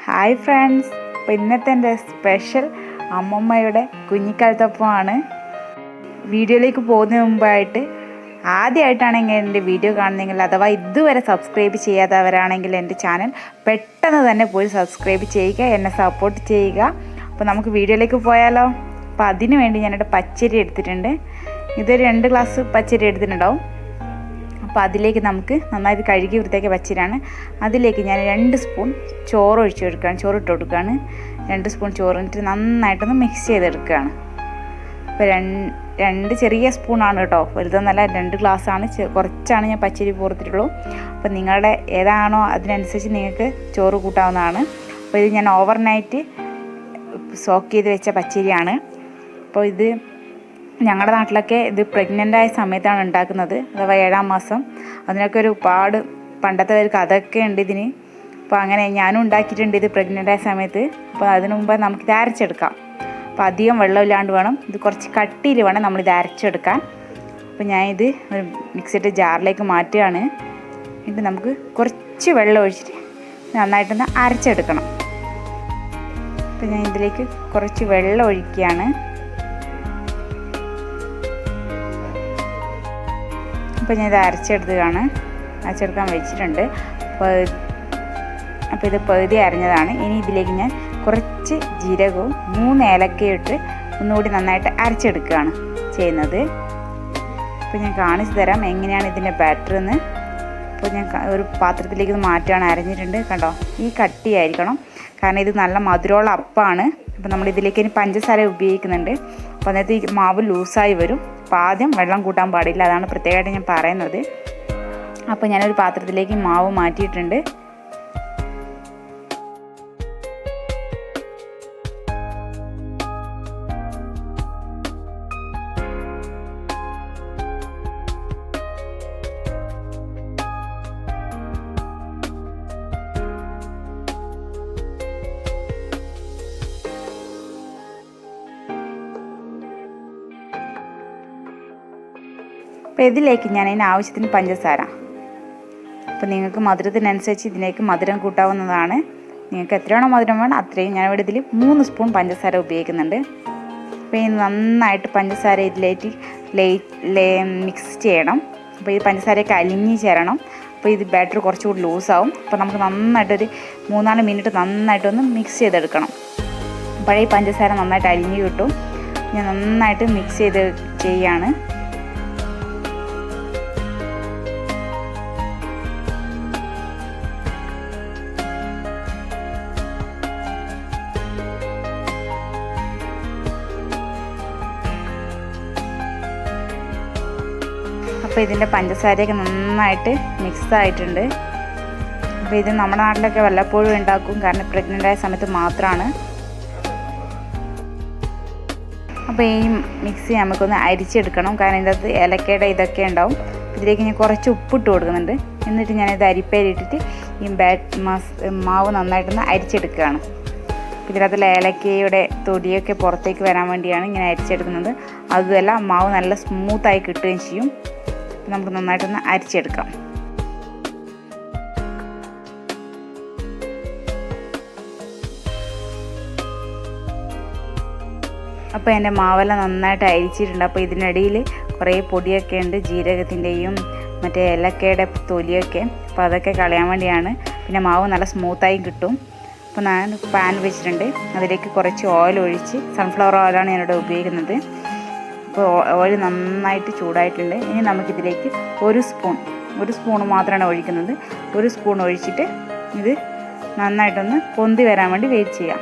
Hi friends, അപ്പോൾ ഇന്നത്തെ എൻ്റെ സ്പെഷ്യൽ അമ്മമ്മയുടെ കുഞ്ഞിക്കാലത്തപ്പമാണ്. വീഡിയോയിലേക്ക് പോകുന്നതിന് മുമ്പായിട്ട് ആദ്യമായിട്ടാണെങ്കിൽ എൻ്റെ വീഡിയോ കാണുന്നെങ്കിൽ അഥവാ ഇതുവരെ സബ്സ്ക്രൈബ് ചെയ്യാത്തവരാണെങ്കിൽ എൻ്റെ ചാനൽ പെട്ടെന്ന് തന്നെ പോയി സബ്സ്ക്രൈബ് ചെയ്യുക, എന്നെ സപ്പോർട്ട് ചെയ്യുക. അപ്പോൾ നമുക്ക് വീഡിയോയിലേക്ക് പോയാലോ. അപ്പോൾ അതിന് വേണ്ടി ഞാനിവിടെ പച്ചരി എടുത്തിട്ടുണ്ട്. ഇതൊരു 2 ഗ്ലാസ് പച്ചരി എടുത്തിട്ടുണ്ടാവും. അപ്പോൾ അതിലേക്ക് നമുക്ക് നന്നായിട്ട് കഴുകി വൃത്തിയാക്കിയ പച്ചരിയാണ്. അതിലേക്ക് ഞാൻ 2 സ്പൂൺ ചോറ് ഒഴിച്ച് കൊടുക്കുകയാണ്, ചോറിട്ട് കൊടുക്കുകയാണ്. 2 സ്പൂൺ ചോറിട്ട് നന്നായിട്ടൊന്ന് മിക്സ് ചെയ്തെടുക്കുകയാണ്. അപ്പോൾ 2 ചെറിയ സ്പൂണാണ് കേട്ടോ, വലുതൊന്നല്ല. 2 ഗ്ലാസ്സാണ്, കുറച്ചാണ് ഞാൻ പച്ചരി പോർത്തിട്ടുള്ളൂ. അപ്പോൾ നിങ്ങളുടെ ഏതാണോ അതിനനുസരിച്ച് നിങ്ങൾക്ക് ചോറ് കൂട്ടാവുന്നതാണ്. അപ്പോൾ ഇത് ഞാൻ ഓവർനൈറ്റ് സോക്ക് ചെയ്ത് വെച്ച പച്ചരിയാണ്. അപ്പോൾ ഇത് ഞങ്ങളുടെ നാട്ടിലൊക്കെ ഇത് പ്രഗ്നൻ്റായ സമയത്താണ് ഉണ്ടാക്കുന്നത്, അഥവാ 7ാം മാസം. അതിനൊക്കെ ഒരുപാട് പണ്ടത്തെവർക്ക് അതൊക്കെ ഉണ്ട് ഇതിന്. അപ്പോൾ അങ്ങനെ ഞാനും ഉണ്ടാക്കിയിട്ടുണ്ട് ഇത് പ്രഗ്നൻ്റായ സമയത്ത്. അപ്പോൾ അതിന് മുമ്പ് നമുക്കിത് അരച്ചെടുക്കാം. അപ്പോൾ അധികം വെള്ളമില്ലാണ്ട് വേണം, ഇത് കുറച്ച് കട്ടിയിൽ വേണം നമ്മളിത് അരച്ചെടുക്കാൻ. അപ്പോൾ ഞാനിത് ഒരു മിക്സിയുടെ ജാറിലേക്ക് മാറ്റുകയാണ്. എന്നിട്ട് നമുക്ക് കുറച്ച് വെള്ളം ഒഴിച്ചിട്ട് നന്നായിട്ടൊന്ന് അരച്ചെടുക്കണം. അപ്പോൾ ഞാൻ ഇതിലേക്ക് കുറച്ച് വെള്ളം ഒഴിക്കുകയാണ്. അപ്പോൾ ഞാൻ ഇത് അരച്ചെടുക്കാൻ വെച്ചിട്ടുണ്ട്. അപ്പോൾ ഇത് പകുതി അരഞ്ഞതാണ്. ഇനി ഇതിലേക്ക് ഞാൻ കുറച്ച് ജീരകവും 3 ഏലക്കയും ഇട്ട് ഒന്നുകൂടി നന്നായിട്ട് അരച്ചെടുക്കുകയാണ് ചെയ്യുന്നത്. അപ്പോൾ ഞാൻ കാണിച്ചു തരാം എങ്ങനെയാണ് ഇതിൻ്റെ ബാറ്റർ എന്ന്. അപ്പോൾ ഞാൻ ഒരു പാത്രത്തിലേക്ക് മാറ്റുകയാണ്. അരഞ്ഞിട്ടുണ്ട്, കണ്ടോ? ഈ കട്ടിയായിരിക്കണം, കാരണം ഇത് നല്ല മധുരമുള്ള അപ്പമാണ്. അപ്പോൾ നമ്മളിതിലേക്ക് ഇനി പഞ്ചസാര ഉപയോഗിക്കുന്നുണ്ട്. അപ്പോൾ അന്നേരത്ത് ഈ മാവ് ലൂസായി വരും. അപ്പോൾ ആദ്യം വെള്ളം കൂട്ടാൻ പാടില്ല, അതാണ് പ്രത്യേകമായിട്ട് ഞാൻ പറയുന്നത്. അപ്പോൾ ഞാനൊരു പാത്രത്തിലേക്ക് മാവ് മാറ്റിയിട്ടുണ്ട്. അപ്പോൾ ഇതിലേക്ക് ഞാൻ അതിന് ആവശ്യത്തിന് പഞ്ചസാര, അപ്പോൾ നിങ്ങൾക്ക് മധുരത്തിനനുസരിച്ച് ഇതിലേക്ക് മധുരം കൂട്ടാവുന്നതാണ്. നിങ്ങൾക്ക് എത്രയാണോ മധുരം വേണം അത്രയും. ഞാനിവിടെ ഇതിൽ 3 സ്പൂൺ പഞ്ചസാര ഉപയോഗിക്കുന്നുണ്ട്. അപ്പോൾ ഈ നന്നായിട്ട് പഞ്ചസാര ഇതിലേക്ക് മിക്സ് ചെയ്യണം. അപ്പോൾ ഈ പഞ്ചസാരയൊക്കെ അലിഞ്ഞ് ചേരണം. അപ്പോൾ ഇത് ബാറ്റർ കുറച്ചുകൂടി ലൂസാവും. അപ്പോൾ നമുക്ക് നന്നായിട്ടൊരു 3-4 മിനിറ്റ് നന്നായിട്ടൊന്ന് മിക്സ് ചെയ്തെടുക്കണം. പഴയ പഞ്ചസാര നന്നായിട്ട് അലിഞ്ഞ് കിട്ടും. ഞാൻ നന്നായിട്ട് മിക്സ് ചെയ്യാണ്. അപ്പോൾ ഇതിൻ്റെ പഞ്ചസാരയൊക്കെ നന്നായിട്ട് മിക്സ് ആയിട്ടുണ്ട്. അപ്പോൾ ഇത് നമ്മുടെ നാട്ടിലൊക്കെ വല്ലപ്പോഴും ഉണ്ടാക്കും, കാരണം പ്രഗ്നൻ്റായ സമയത്ത് മാത്രമാണ്. അപ്പോൾ ഈ മിക്സി നമുക്കൊന്ന് അരിച്ചെടുക്കണം, കാരണം ഇതിൻ്റെ അകത്ത് ഏലക്കയുടെ ഇതൊക്കെ ഉണ്ടാവും. ഇതിലേക്ക് ഞാൻ കുറച്ച് ഉപ്പിട്ട് കൊടുക്കുന്നുണ്ട്. എന്നിട്ട് ഞാനിത് അരിപ്പയിലിട്ടിട്ട് ഈ മാവ് നന്നായിട്ടൊന്ന് അരിച്ചെടുക്കുകയാണ്. ഇതിനകത്തുള്ള ഏലക്കയുടെ തൊടിയൊക്കെ പുറത്തേക്ക് വരാൻ വേണ്ടിയാണ് ഇങ്ങനെ അരിച്ചെടുക്കുന്നത്. അതുമല്ല, മാവ് നല്ല സ്മൂത്തായി കിട്ടുകയും ചെയ്യും. നമുക്ക് നന്നായിട്ടൊന്ന് അരിച്ചെടുക്കാം. അപ്പോൾ എൻ്റെ മാവെല്ലാം നന്നായിട്ട് അരിച്ചിട്ടുണ്ട്. അപ്പോൾ ഇതിനിടയിൽ കുറേ പൊടിയൊക്കെ ഉണ്ട്, ജീരകത്തിൻ്റെയും മറ്റേ ഏലക്കയുടെ തൊലിയൊക്കെ. അപ്പോൾ അതൊക്കെ കളയാൻ വേണ്ടിയാണ്. പിന്നെ മാവ് നല്ല സ്മൂത്തായി കിട്ടും. അപ്പോൾ ഞാൻ പാൻ വെച്ചിട്ടുണ്ട്. അതിലേക്ക് കുറച്ച് ഓയിൽ ഒഴിച്ച്, സൺഫ്ലവർ ഓയിലാണ് ഞാനിവിടെ ഉപയോഗിക്കുന്നത്. അപ്പോൾ ഓയിൽ നന്നായിട്ട് ചൂടായിട്ടുണ്ട്. ഇനി നമുക്കിതിലേക്ക് ഒരു സ്പൂൺ മാത്രമാണ് ഒഴിക്കുന്നത്. 1 സ്പൂൺ ഒഴിച്ചിട്ട് ഇത് നന്നായിട്ടൊന്ന് പൊന്തി വരാൻ വേണ്ടി വെയിറ്റ് ചെയ്യാം.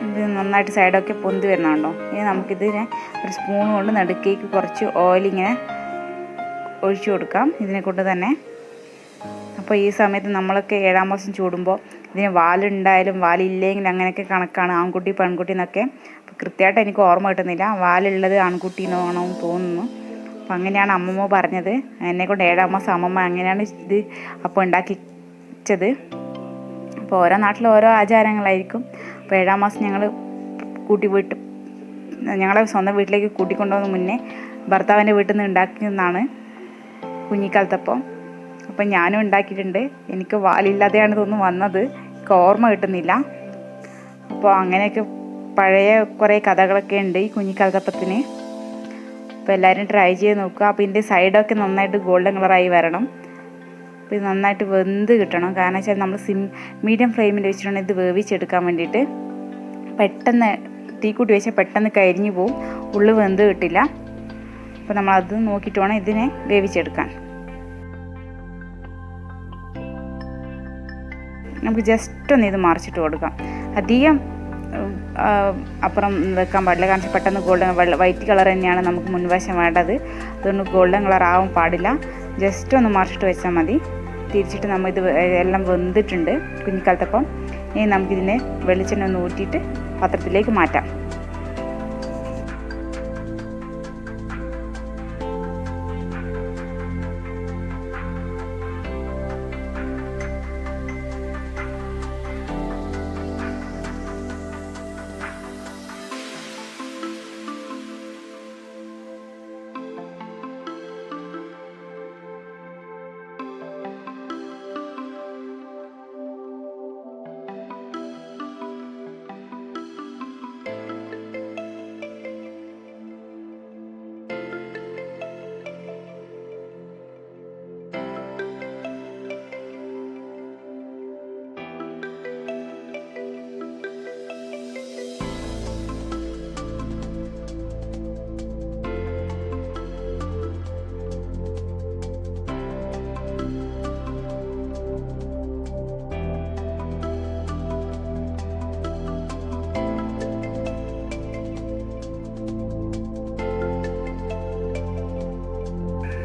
ഇത് നന്നായിട്ട് സൈഡൊക്കെ പൊന്തി വരുന്നുണ്ടോ? ഇനി നമുക്കിതിനെ ഒരു സ്പൂൺ കൊണ്ട് നടുക്കേക്ക് കുറച്ച് ഓയിലിങ്ങനെ ഒഴിച്ചു കൊടുക്കാം, ഇതിനെ കൊണ്ട് തന്നെ. അപ്പോൾ ഈ സമയത്ത് നമ്മളൊക്കെ 7ാം മാസം ചൂടുമ്പോൾ ഇതിന് വാലുണ്ടായാലും വാലില്ലെങ്കിലും അങ്ങനെയൊക്കെ കണക്കാണ്, ആൺകുട്ടി പെൺകുട്ടി എന്നൊക്കെ. അപ്പോൾ കൃത്യമായിട്ട് എനിക്ക് ഓർമ്മ കിട്ടുന്നില്ല, വാലുള്ളത് ആൺകുട്ടി എന്നാണോ തോന്നുന്നു. അപ്പോൾ അങ്ങനെയാണ് അമ്മമ്മ പറഞ്ഞത്. എന്നെക്കൊണ്ട് 7ാം മാസം അമ്മമ്മ അങ്ങനെയാണ് ഇത് അപ്പോൾ ഉണ്ടാക്കിച്ചത്. അപ്പോൾ ഓരോ നാട്ടിലും ഓരോ ആചാരങ്ങളായിരിക്കും. അപ്പോൾ 7ാം മാസം ഞങ്ങളെ സ്വന്തം വീട്ടിലേക്ക് കൂട്ടിക്കൊണ്ടുവന്ന മുന്നേ ഭർത്താവിൻ്റെ വീട്ടിൽ നിന്ന് ഉണ്ടാക്കിയതാണ് കുഞ്ഞിക്കാലത്തപ്പം. അപ്പം ഞാനും ഉണ്ടാക്കിയിട്ടുണ്ട്. എനിക്ക് വാലില്ലാതെയാണ് ഇതൊന്നും വന്നത്, എനിക്ക് ഓർമ്മ കിട്ടുന്നില്ല. അപ്പോൾ അങ്ങനെയൊക്കെ പഴയ കുറേ കഥകളൊക്കെ ഉണ്ട് ഈ കുഞ്ഞിക്കലത്തപ്പത്തിന്. അപ്പോൾ എല്ലാവരും ട്രൈ ചെയ്ത് നോക്കുക. അപ്പോൾ ഇതിൻ്റെ സൈഡൊക്കെ നന്നായിട്ട് ഗോൾഡൻ കളറായി വരണം. അപ്പോൾ ഇത് നന്നായിട്ട് വെന്ത് കിട്ടണം. കാരണം വെച്ചാൽ നമ്മൾ മീഡിയം ഫ്ലെയിമിൽ വെച്ചിട്ടുണ്ടെങ്കിൽ ഇത് വേവിച്ചെടുക്കാൻ വേണ്ടിയിട്ട്. പെട്ടെന്ന് തീ കൂട്ടി വെച്ചാൽ പെട്ടെന്ന് കരിഞ്ഞു പോവും, ഉള്ളു വെന്ത് കിട്ടില്ല. അപ്പോൾ നമ്മളത് നോക്കിയിട്ട് വേണം ഇതിനെ വേവിച്ചെടുക്കാൻ. നമുക്ക് ജസ്റ്റ് ഒന്ന് ഇത് മറിച്ചിട്ട് കൊടുക്കാം. അധികം അപ്പുറം വെക്കാൻ പാടില്ല, കാരണം പെട്ടെന്ന് ഗോൾഡൻ വൈറ്റ് കളർ തന്നെയാണ് നമുക്ക് മുൻവശം വേണ്ടത്. അതുകൊണ്ട് ഗോൾഡൻ കളർ ആവാൻ പാടില്ല. ജസ്റ്റ് ഒന്ന് മറിച്ചിട്ട് വെച്ചാൽ മതി. തിരിച്ചിട്ട് നമ്മൾ ഇത് എല്ലാം വെന്തിട്ടുണ്ട് കുഞ്ഞിക്കലത്തപ്പം. ഇനി നമുക്കിതിനെ വെളിച്ചെണ്ണ ഒന്ന് ഊറ്റിയിട്ട് പാത്രത്തിലേക്ക് മാറ്റാം.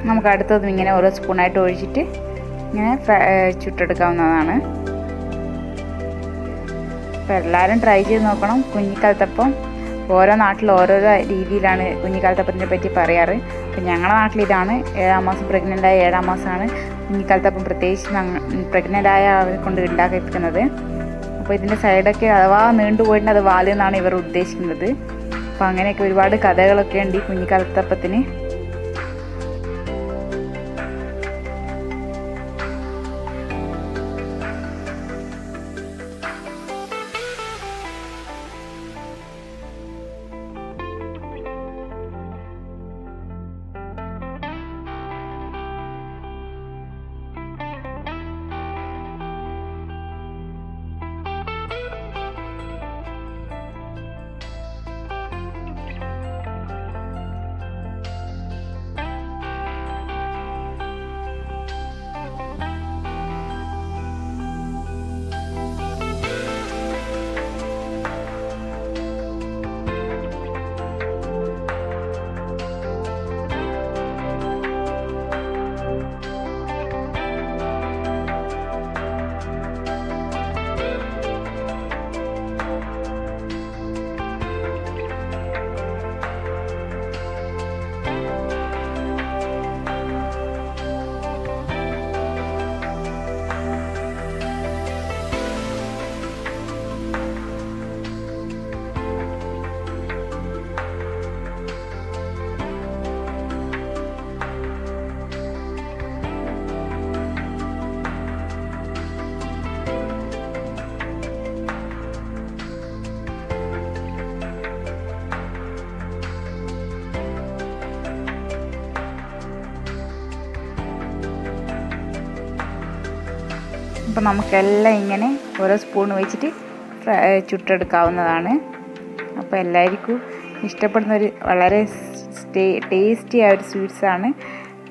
നമുക്ക് അടുത്തതും ഇങ്ങനെ ഓരോ സ്പൂണായിട്ട് ഒഴിച്ചിട്ട് ഇങ്ങനെ ചുട്ടെടുക്കാവുന്നതാണ്. അപ്പോൾ എല്ലാവരും ട്രൈ ചെയ്ത് നോക്കണം. കുഞ്ഞിക്കലത്തപ്പം ഓരോ നാട്ടിൽ ഓരോരോ രീതിയിലാണ് കുഞ്ഞിക്കലത്തപ്പത്തിനെ പറ്റി പറയാറ്. അപ്പോൾ ഞങ്ങളുടെ നാട്ടിൽ ഇതാണ് 7-ാം മാസം പ്രഗ്നൻ്റായ 7-ാം മാസമാണ് കുഞ്ഞിക്കലത്തപ്പം പ്രത്യേകിച്ച് പ്രഗ്നൻ്റായ അവരെ കൊണ്ട് ഉണ്ടാക്കിയിരിക്കുന്നത്. അപ്പോൾ ഇതിൻ്റെ സൈഡൊക്കെ അഥവാ നീണ്ടുപോയിട്ട് അത് വാലെന്നാണ് ഇവർ ഉദ്ദേശിക്കുന്നത്. അപ്പോൾ അങ്ങനെയൊക്കെ ഒരുപാട് കഥകളൊക്കെ ഉണ്ട് ഈ കുഞ്ഞിക്കലത്തപ്പത്തിന്. അപ്പോൾ നമുക്കെല്ലാം ഇങ്ങനെ ഓരോ സ്പൂൺ വെച്ചിട്ട് ചുട്ടെടുക്കാവുന്നതാണ്. അപ്പോൾ എല്ലാവർക്കും ഇഷ്ടപ്പെടുന്നൊരു വളരെ ടേസ്റ്റി ആയ ഒരു സ്വീറ്റ്സാണ്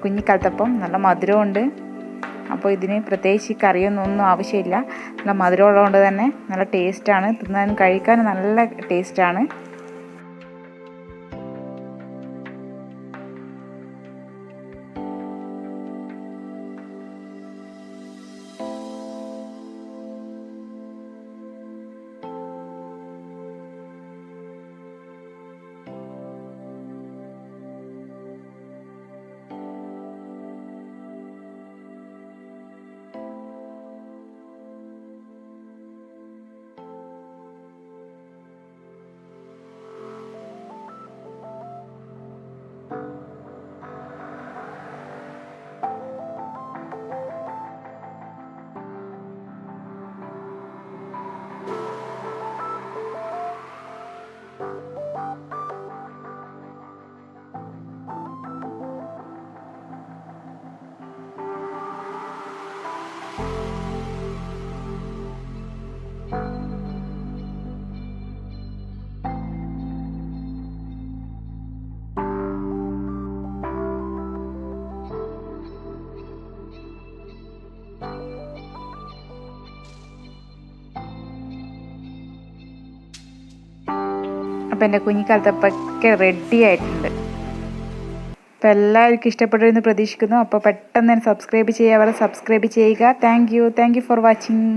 കുഞ്ഞിക്കലത്തപ്പം. നല്ല മധുരമുണ്ട്. അപ്പോൾ ഇതിന് പ്രത്യേകിച്ച് കറിയൊന്നും ആവശ്യമില്ല. നല്ല മധുരമുള്ളതുകൊണ്ട് തന്നെ നല്ല ടേസ്റ്റാണ്, തിന്നാനും കഴിക്കാനും നല്ല ടേസ്റ്റാണ്. അപ്പോൾ എൻ്റെ കുഞ്ഞിക്കാലത്തപ്പൊക്കെ റെഡി ആയിട്ടുണ്ട്. അപ്പോൾ എല്ലാവർക്കും ഇഷ്ടപ്പെട്ടു പ്രതീക്ഷിക്കുന്നു. അപ്പോൾ പെട്ടെന്ന് തന്നെ സബ്സ്ക്രൈബ് ചെയ്യുക. സബ്സ്ക്രൈബ് ചെയ്യുക. Thank you for watching.